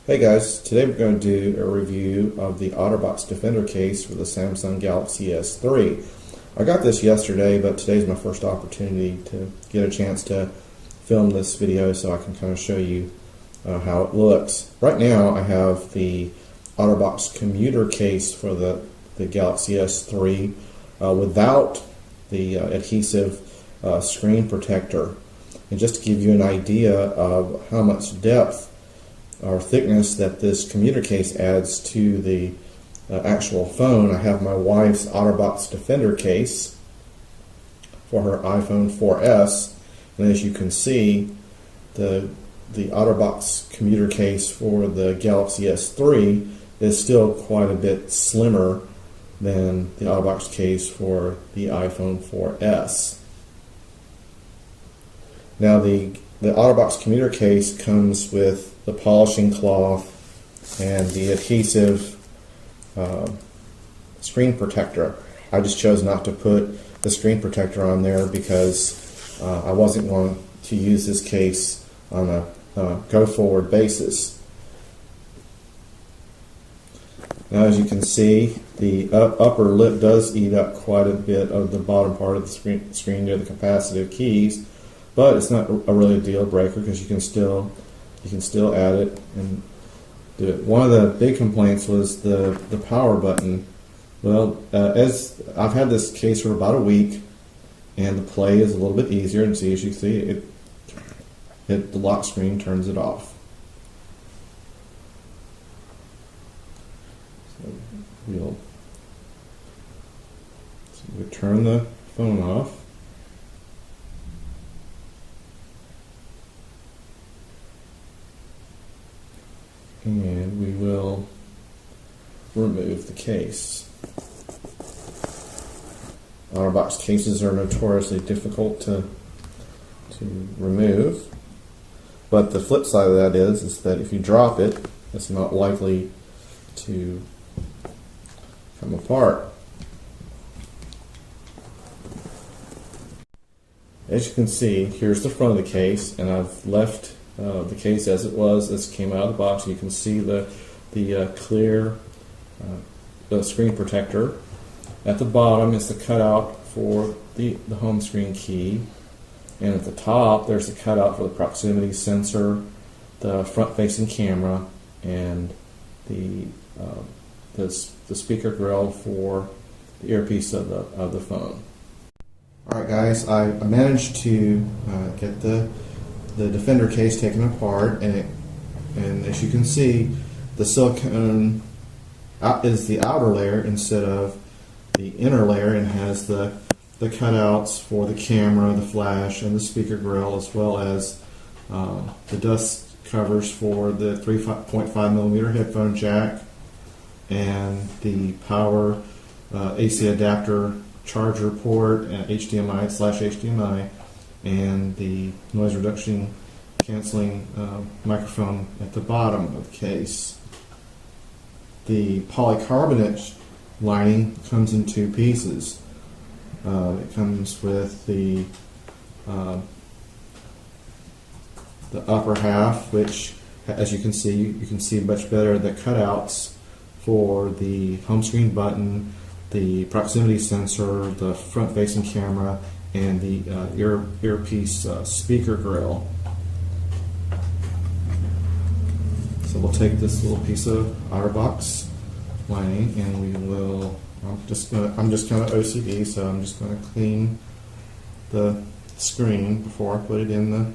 Hey guys, today we're going to do a review of the Otterbox Defender case for the Samsung Galaxy S3. I got this yesterday, but today's my first opportunity to get a chance to film this video so I can kind of show you how it looks. Right now I have the Otterbox commuter case for the Galaxy S3 without the adhesive screen protector. And just to give you an idea of how much depth or thickness that this commuter case adds to the actual phone, I have my wife's Otterbox Defender case for her iPhone 4S, and as you can see, the Otterbox commuter case for the Galaxy S3 is still quite a bit slimmer than the Otterbox case for the iPhone 4S. Now the Otterbox commuter case comes with the polishing cloth and the adhesive screen protector. I just chose not to put the screen protector on there because I wasn't going to use this case on a go-forward basis. Now, as you can see, the upper lip does eat up quite a bit of the bottom part of the screen near the capacitive keys, but it's not really a deal breaker because you can still add it and do it. One of the big complaints was the power button. Well, as I've had this case for about a week, and the play is a little bit easier, and see, as you see, the lock screen turns it off. So we'll turn the phone off. And we will remove the case. Otterbox cases are notoriously difficult to remove, but the flip side of that is that if you drop it, it's not likely to come apart. As you can see, here's the front of the case, and I've left the case as it was. This came out of the box. You can see the clear screen protector. At the bottom is the cutout for the home screen key, and at the top there's the cutout for the proximity sensor, the front-facing camera, and the speaker grill for the earpiece of the phone. All right, guys, I managed to get the Defender case taken apart, and as you can see, the silicone is the outer layer instead of the inner layer, and has the cutouts for the camera, the flash, and the speaker grill, as well as the dust covers for the 3.5mm headphone jack and the power AC adapter charger port and HDMI/HDMI, and the noise reduction canceling microphone at the bottom of the case. The polycarbonate lining comes in two pieces. It comes with the upper half, which, as you can see much better the cutouts for the home screen button, the proximity sensor, the front-facing camera, and the earpiece speaker grill. So we'll take this little piece of Otterbox lining, and we will. I'm just kind of OCD, so I'm just going to clean the screen before I put it in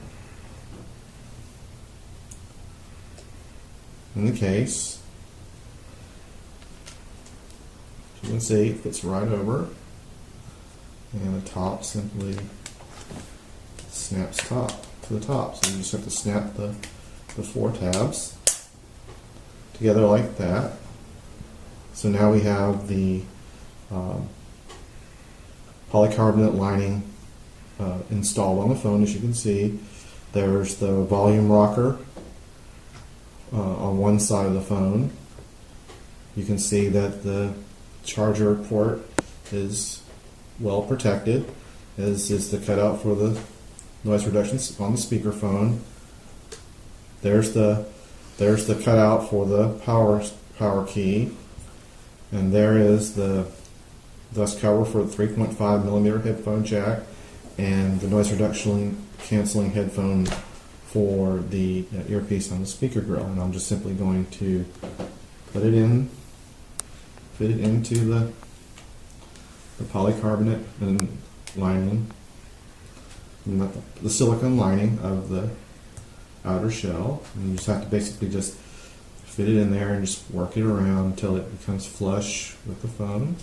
the case. As you can see, it fits right over. And the top simply snaps to the top. So you just have to snap the four tabs together like that. So now we have the polycarbonate lining installed on the phone. As you can see, there's the volume rocker on one side of the phone. You can see that the charger port is well protected, as is the cutout for the noise reduction on the speakerphone. There's the there's the cutout for the power key, and there is the dust cover for the 3.5 millimeter headphone jack, and the noise reduction canceling headphone for the earpiece on the speaker grill. And I'm just simply going to put it in, fit it into the polycarbonate and lining, and the silicone lining of the outer shell. And you just have to basically just fit it in there and just work it around until it becomes flush with the phone.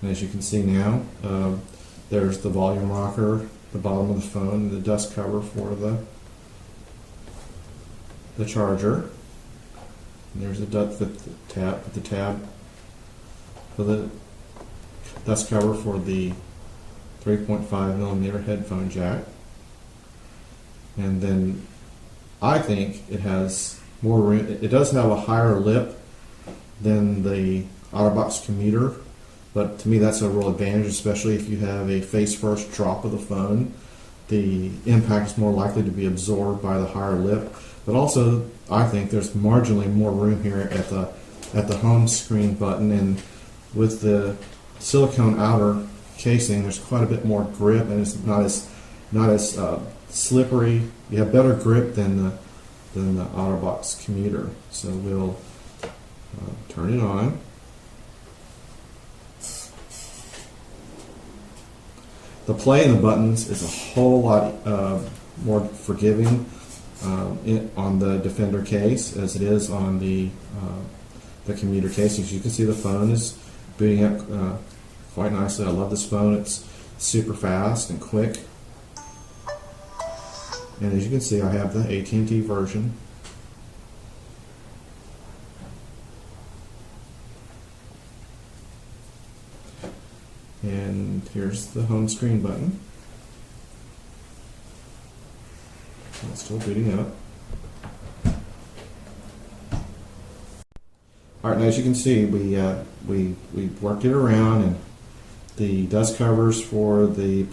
And as you can see now, there's the volume rocker, the bottom of the phone, the dust cover for the charger. And there's the tab for the dust cover for the 3.5 millimeter headphone jack. And then I think it has more room. It does have a higher lip than the Otterbox commuter, but to me that's a real advantage, especially if you have a face-first drop of the phone. The impact is more likely to be absorbed by the higher lip, but also I think there's marginally more room here at the home screen button, and with the silicone outer casing, there's quite a bit more grip, and it's not as slippery. You have better grip than the Otterbox commuter. So we'll turn it on. The play in the buttons is a whole lot more forgiving on the Defender case as it is on the commuter case. As you can see, the phone is booting up quite nicely. I love this phone. It's super fast and quick. And as you can see, I have the AT&T version. And here's the home screen button. It's still booting up. All right, now as you can see, we worked it around, and the dust covers for the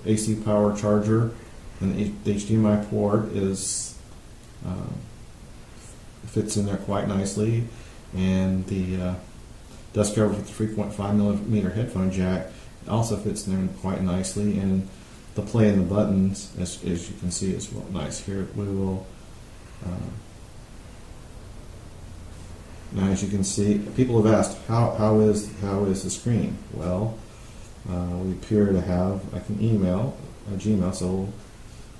AC power charger and the HDMI port fits in there quite nicely, and the dust cover with the 3.5 millimeter headphone jack also fits in there quite nicely, and the play in the buttons, as you can see, is real nice. Here we will. Now, as you can see, people have asked, how is the screen? Well, we appear to have like an email, a Gmail, so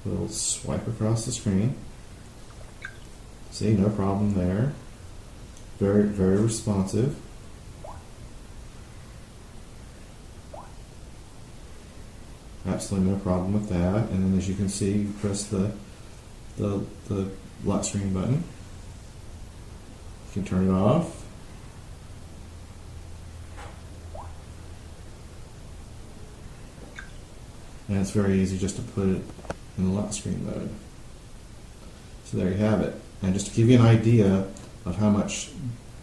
we'll swipe across the screen. See, no problem there. Very, very responsive. Absolutely no problem with that. And then, as you can see, you press the lock screen button. You can turn it off. And it's very easy just to put it in the lock screen mode. So there you have it. And just to give you an idea of how much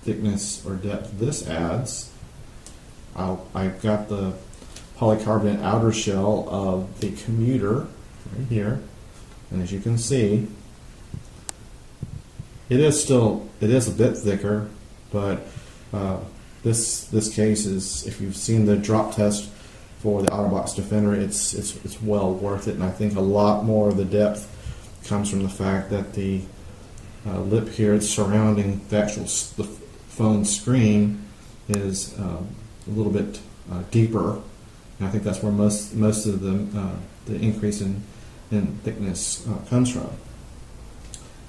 thickness or depth this adds, I've got the polycarbonate outer shell of the commuter right here, and as you can see, it is a bit thicker, but this case is, if you've seen the drop test for the Otterbox Defender, it's well worth it. And I think a lot more of the depth comes from the fact that the lip here, it's surrounding the actual the phone screen, is a little bit deeper. And I think that's where most of the increase in thickness comes from.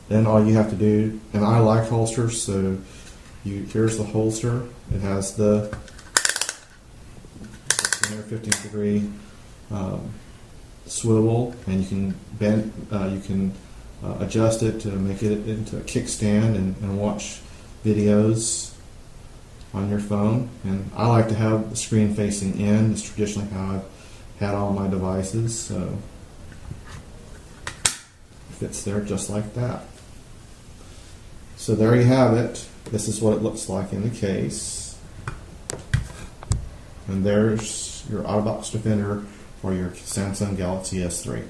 Then all you have to do, and I like holsters, so here's the holster. It has the 315-degree swivel, and you can bend, you can adjust it to make it into a kickstand and watch videos on your phone. And I like to have the screen facing in. It's traditionally how I've had all my devices, so it fits there just like that. So there you have it. This is what it looks like in the case. And there's your Otterbox Defender for your Samsung Galaxy S3.